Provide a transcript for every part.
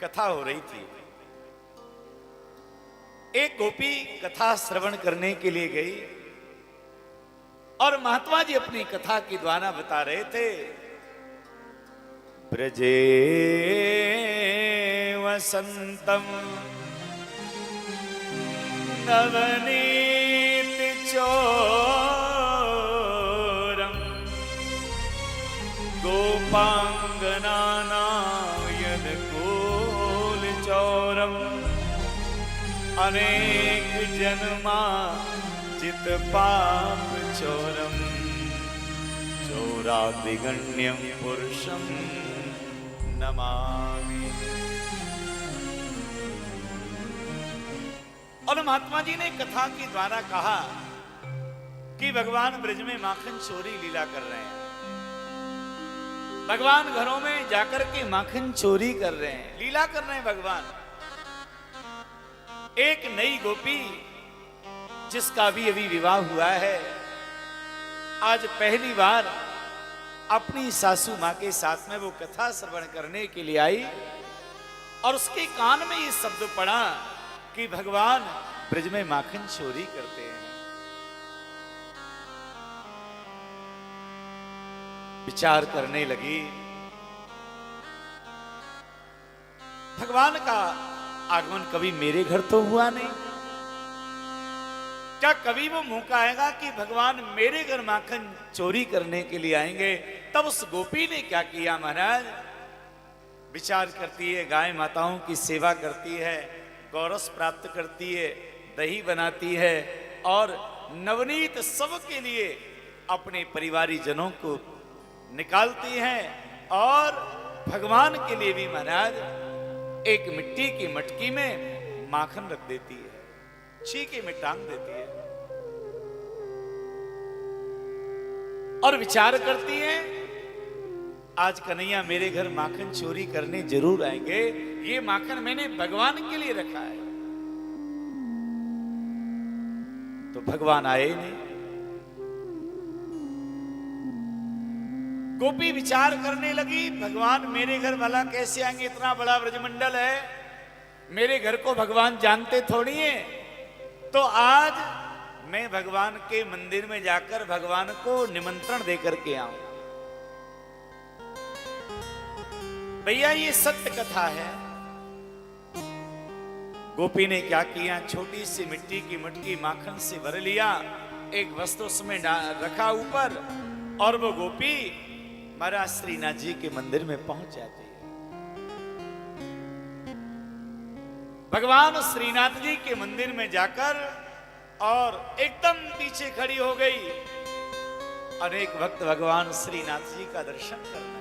कथा हो रही थी। एक गोपी कथा श्रवण करने के लिए गई और महात्मा जी अपनी कथा के द्वारा बता रहे थे। ब्रजे वसंतम नवनीत चोरम गोपांगना यदकुल चौरम अनेक जन्मा चित पाप चोरम चोरादिगण्यम पुरुषम नमामि। और महात्मा जी ने कथा के द्वारा कहा कि भगवान ब्रज में माखन चोरी लीला कर रहे हैं। भगवान घरों में जाकर के माखन चोरी कर रहे हैं, लीला कर रहे हैं भगवान। एक नई गोपी जिसका भी अभी विवाह हुआ है, आज पहली बार अपनी सासू मां के साथ में वो कथा श्रवण करने के लिए आई और उसके कान में ये शब्द पड़ा कि भगवान ब्रज में माखन चोरी करते हैं। विचार करने लगी, भगवान का आगमन कभी मेरे घर तो हुआ नहीं, क्या कभी वो मौका आएगा कि भगवान मेरे घर माखन चोरी करने के लिए आएंगे? तब उस गोपी ने क्या किया महाराज? विचार करती है, गाय माताओं की सेवा करती है, गौरस प्राप्त करती है, दही बनाती है और नवनीत सबके लिए अपने परिवारी जनों को निकालती है और भगवान के लिए भी महाराज एक मिट्टी की मटकी में माखन रख देती है, छीके में टांग देती है और विचार करती है आज कन्हैया मेरे घर माखन चोरी करने जरूर आएंगे, ये माखन मैंने भगवान के लिए रखा है। तो भगवान आए नहीं। गोपी विचार करने लगी, भगवान मेरे घर भला कैसे आएंगे? इतना बड़ा ब्रजमंडल है, मेरे घर को भगवान जानते थोड़ी है। तो आज मैं भगवान के मंदिर में जाकर भगवान को निमंत्रण देकर के आऊं। भैया ये सत्य कथा है। गोपी ने क्या किया, छोटी सी मिट्टी की मटकी माखन से भर लिया, एक वस्त्र उसमें रखा ऊपर और वो गोपी महाराज श्रीनाथ जी के मंदिर में पहुंच जाती है। भगवान श्रीनाथ जी के मंदिर में जाकर और एकदम पीछे खड़ी हो गई। अनेक भक्त भगवान श्रीनाथ जी का दर्शन करना है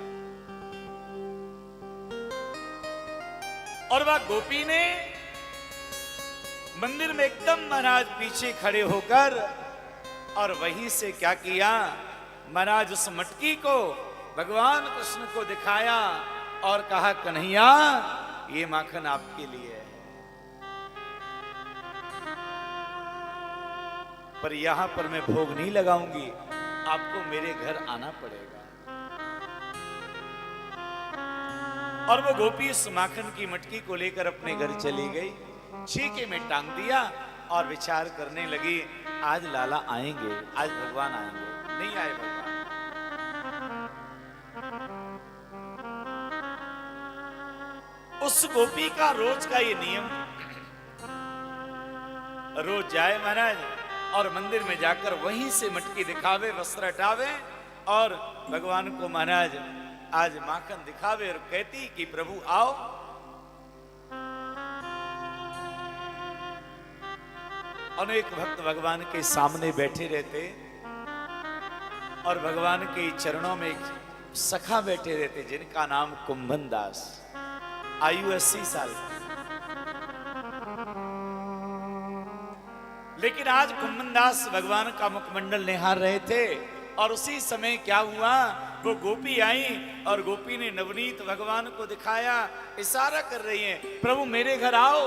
और वह गोपी ने मंदिर में एकदम महाराज पीछे खड़े होकर और वहीं से क्या किया, महाराज उस मटकी को भगवान कृष्ण को दिखाया और कहा कन्हैया ये माखन आपके लिए है, पर यहां पर मैं भोग नहीं लगाऊंगी, आपको मेरे घर आना पड़ेगा। और वो गोपी उस माखन की मटकी को लेकर अपने घर चली गई, छीके में टांग दिया और विचार करने लगी आज लाला आएंगे, आज भगवान आएंगे। नहीं आए भगवान। उस गोपी का रोज का ये नियम, रोज जाए महाराज और मंदिर में जाकर वहीं से मटकी दिखावे, वस्त्र हटावे और भगवान को महाराज आज माखन दिखावे और कहती कि प्रभु आओ। अनेक भक्त भगवान के सामने बैठे रहते और भगवान के चरणों में एक सखा बैठे रहते जिनका नाम कुंभन दास, आयु 80 साल की। लेकिन आज कुंभन दास भगवान का मुखमंडल निहार रहे थे और उसी समय क्या हुआ, वो गोपी आई और गोपी ने नवनीत भगवान को दिखाया, इशारा कर रही है प्रभु मेरे घर आओ।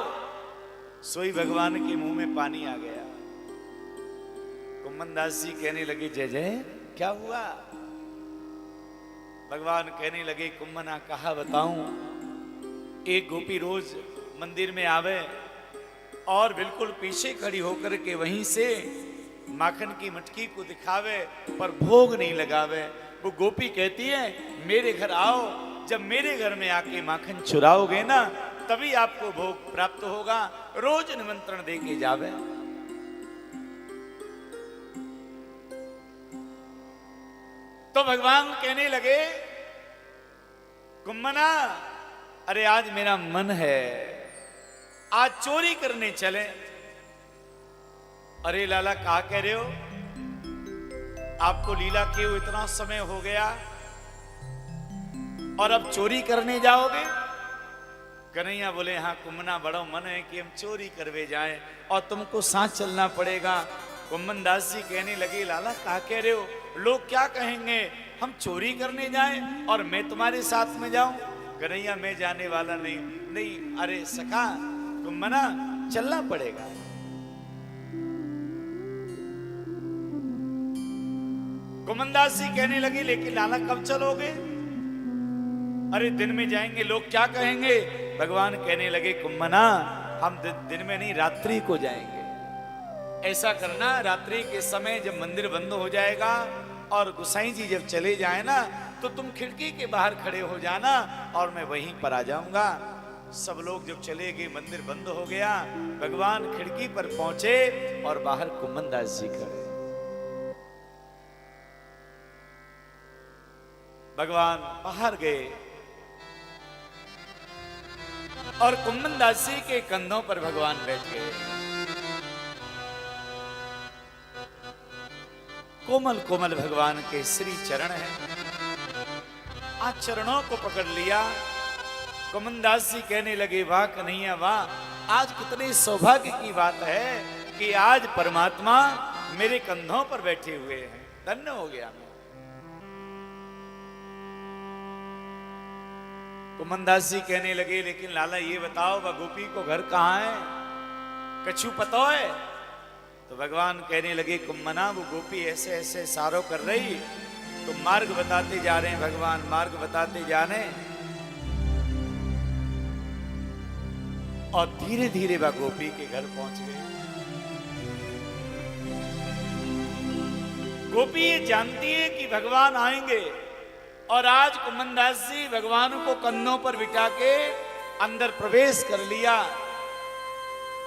सोई भगवान के मुंह में पानी आ गया। कुंभन दास जी कहने लगे जय जय क्या हुआ? भगवान कहने लगे कुंभना कहा बताऊं, एक गोपी रोज मंदिर में आवे और बिल्कुल पीछे खड़ी होकर के वहीं से माखन की मटकी को दिखावे पर भोग नहीं लगावे। वो गोपी कहती है मेरे घर आओ, जब मेरे घर में आके माखन चुराओगे ना तभी आपको भोग प्राप्त होगा। रोज निमंत्रण दे के जावे। तो भगवान कहने लगे कुम्मना, अरे आज मेरा मन है, आज चोरी करने चले। अरे लाला कहा कह रहे हो, आपको लीला किए हुए इतना समय हो गया और अब चोरी करने जाओगे? कन्हैया बोले हाँ कुम्मना, बड़ा मन है कि हम चोरी करवे जाएं और तुमको साथ चलना पड़ेगा। कुम्मन दास जी कहने लगे लाला कहा कह रहे हो, लोग क्या कहेंगे, हम चोरी करने जाएं और मैं तुम्हारे साथ में जाऊं? कन्हैया मैं जाने वाला नहीं। नहीं अरे सखा कुम्मना, चलना पड़ेगा। कुम्मन दास जी कहने लगे लेकिन लाला कब चलोगे? अरे दिन में जाएंगे, लोग क्या कहेंगे? भगवान कहने लगे कुम्मना, हम दिन में नहीं रात्रि को जाएंगे। ऐसा करना, रात्रि के समय जब मंदिर बंद हो जाएगा और गोसाई जी जब चले जाए ना तो तुम खिड़की के बाहर खड़े हो जाना और मैं वहीं पर आ जाऊंगा। सब लोग जब चले गए, मंदिर बंद हो गया, भगवान खिड़की पर पहुंचे और बाहर कुम्मन दास जी खड़े। भगवान बाहर गए और कुम्मन दास जी के कंधों पर भगवान बैठ गए। कोमल कोमल भगवान के श्री चरण हैं, आज चरणों को पकड़ लिया। कुम्मन दास जी कहने लगे वाह कन्हैया वाह, आज कितने सौभाग्य की बात है कि आज परमात्मा मेरे कंधों पर बैठे हुए हैं, धन्य हो गया मैं। कुम्मन दास जी कहने लगे लेकिन लाला ये बताओ वह गोपी को घर कहाँ है, कछु पता है? तो भगवान कहने लगे कुम्मना, वो गोपी ऐसे ऐसे इशारों कर रही, तो मार्ग बताते जा रहे हैं भगवान, मार्ग बताते जा रहे हैं। और धीरे धीरे वह गोपी के घर पहुंच गए। गोपी ये जानती है कि भगवान आएंगे और आज कुम्मन दास जी भगवान को कंधों पर बिठा के अंदर प्रवेश कर लिया।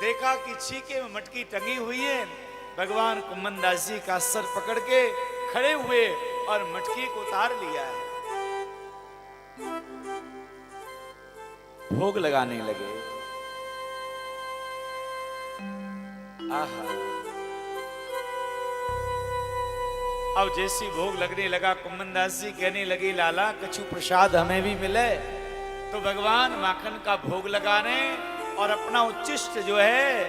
देखा कि छीके में मटकी टंगी हुई है। भगवान कुम्मन दास जी का सर पकड़ के खड़े हुए और मटकी को उतार लिया है, भोग लगाने लगे। आहा, अब जैसी भोग लगने लगा, कुम्मन दास जी कहने लगे लाला कछु प्रसाद हमें भी मिले। तो भगवान माखन का भोग लगा रहे और अपना उच्चिष्ट जो है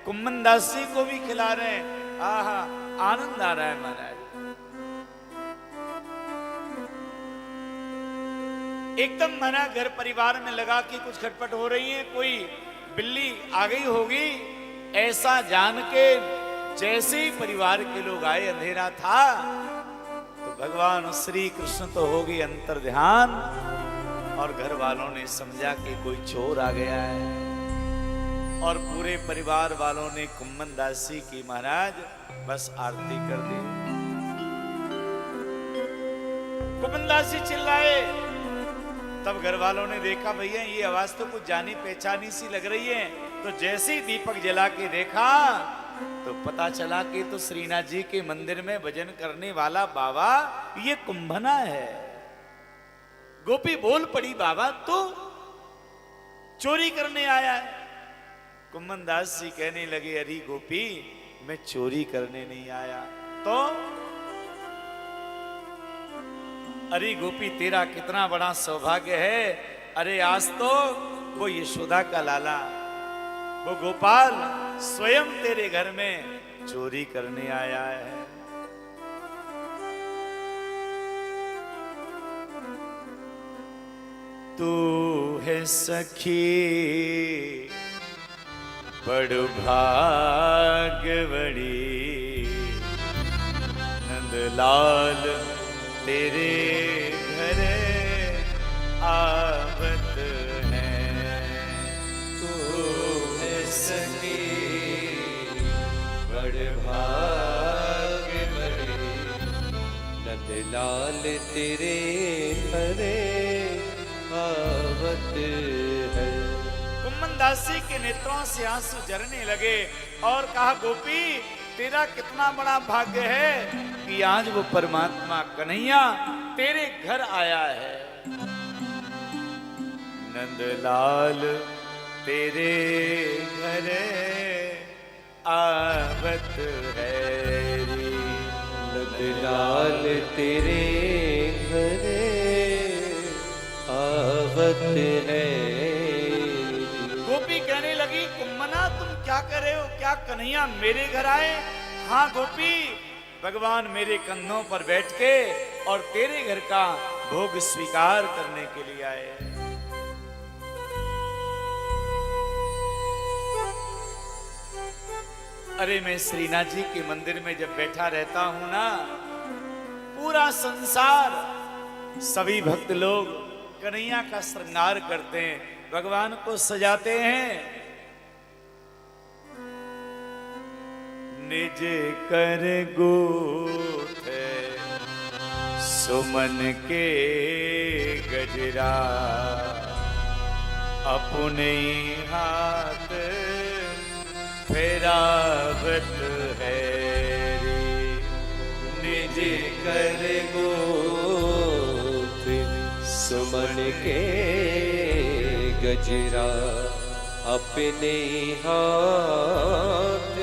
कुम्मन दास जी को भी खिला रहे हैं। आहा, आनंद आ रहा है महाराज। एकदम मना घर परिवार में लगा कि कुछ खटपट हो रही है, कोई बिल्ली आ गई होगी। ऐसा जान के जैसे ही परिवार के लोग आए, अंधेरा था, तो भगवान श्री कृष्ण तो हो गई अंतर ध्यान और घर वालों ने समझा कि कोई चोर आ गया है और पूरे परिवार वालों ने कुम्मन दास जी की महाराज बस आरती कर दी। कुम्मन दास जी चिल्लाए, तब घर वालों ने देखा भैया ये आवाज तो कुछ जानी पहचानी सी लग रही है। तो जैसे ही दीपक जला के देखा तो पता चला कि तो श्रीनाथ जी के मंदिर में भजन करने वाला बाबा ये कुंभना है। गोपी बोल पड़ी बाबा तो चोरी करने आया है। कुम्मन दास जी कहने लगे अरे गोपी मैं चोरी करने नहीं आया। तो अरे गोपी तेरा कितना बड़ा सौभाग्य है। अरे आज तो वो यशोदा का लाला, वो गोपाल स्वयं तेरे घर में चोरी करने आया है। तू है सखी बड़ भाग्य बड़ी, नंदलाल तेरे घर आवत है। लाल तेरे हरे आवत है। कुम्मन दासी के नेत्रों से आंसू झरने लगे और कहा, गोपी तेरा कितना बड़ा भाग्य है कि आज वो परमात्मा कन्हैया तेरे घर आया है। नंदलाल तेरे घर आवत है रे। नंदलाल तेरे घर आवत है। गोपी कहने लगी, कुम्मना तुम क्या कर रहे हो? क्या कन्हैया मेरे घर आए? हाँ गोपी, भगवान मेरे कंधों पर बैठ के और तेरे घर का भोग स्वीकार करने के लिए आए। अरे मैं श्रीनाथ जी के मंदिर में जब बैठा रहता हूं ना, पूरा संसार सभी भक्त लोग कन्हैया का श्रृंगार करते हैं, भगवान को सजाते हैं। निज कर गोथ सुमन के गजरा, अपने हाथ फेरावत है रे। निज कर गोथ सुमन के गजरा, अपने हाथ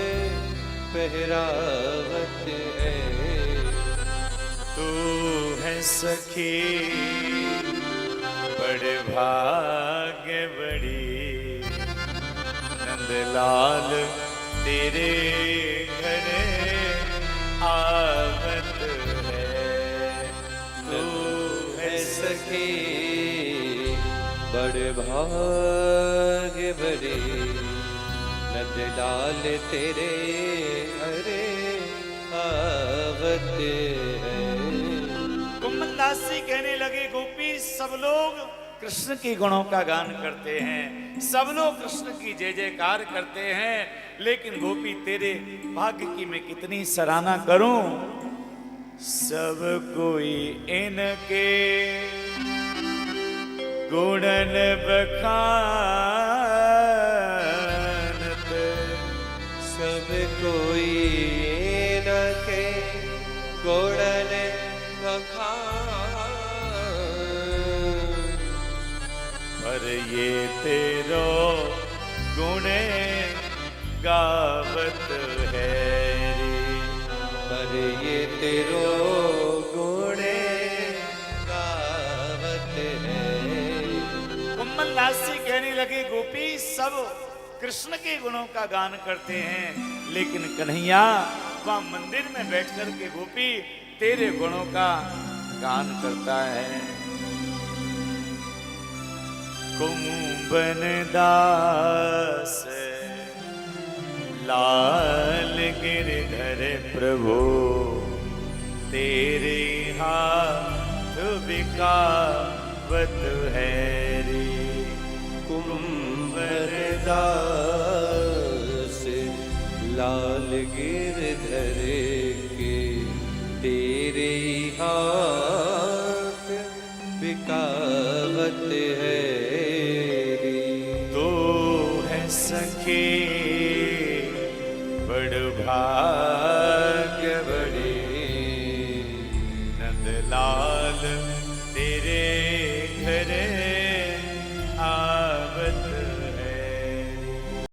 पहरावत है। तू है सखी बड़े भाग्य बड़ी, नंदलाल तेरे घर आवत है। तू है सखी बड़े भाग्य बड़ी, नंदलाल तेरे हरे आवत है। कुम्मन दासी कहने लगे, गोपी सब लोग कृष्ण के गुणों का गान करते हैं, सब लोग कृष्ण की जय जयकार करते हैं, लेकिन गोपी तेरे भाग्य की मैं कितनी सराहना करूं। सब कोई इनके गुणन बखानत, सब कोई इनके गुणन बखान, पर ये तेरो गुणे गावत है रे। पर ये तेरो गुणे गावत है। कुम्मन दासी कहने लगी, गोपी सब कृष्ण के गुणों का गान करते हैं, लेकिन कन्हैया वहां मंदिर में बैठ कर के गोपी तेरे गुणों का गान करता है। कुंभन दास लाल गिरधर प्रभु, तेरे हाथ बिकावत है रे। कुंभर दास लाल गिरधर के, तेरे हाथ बिकावत है रे। तो है सखी बड़ भाग्य बड़ी, नंदलाल तेरे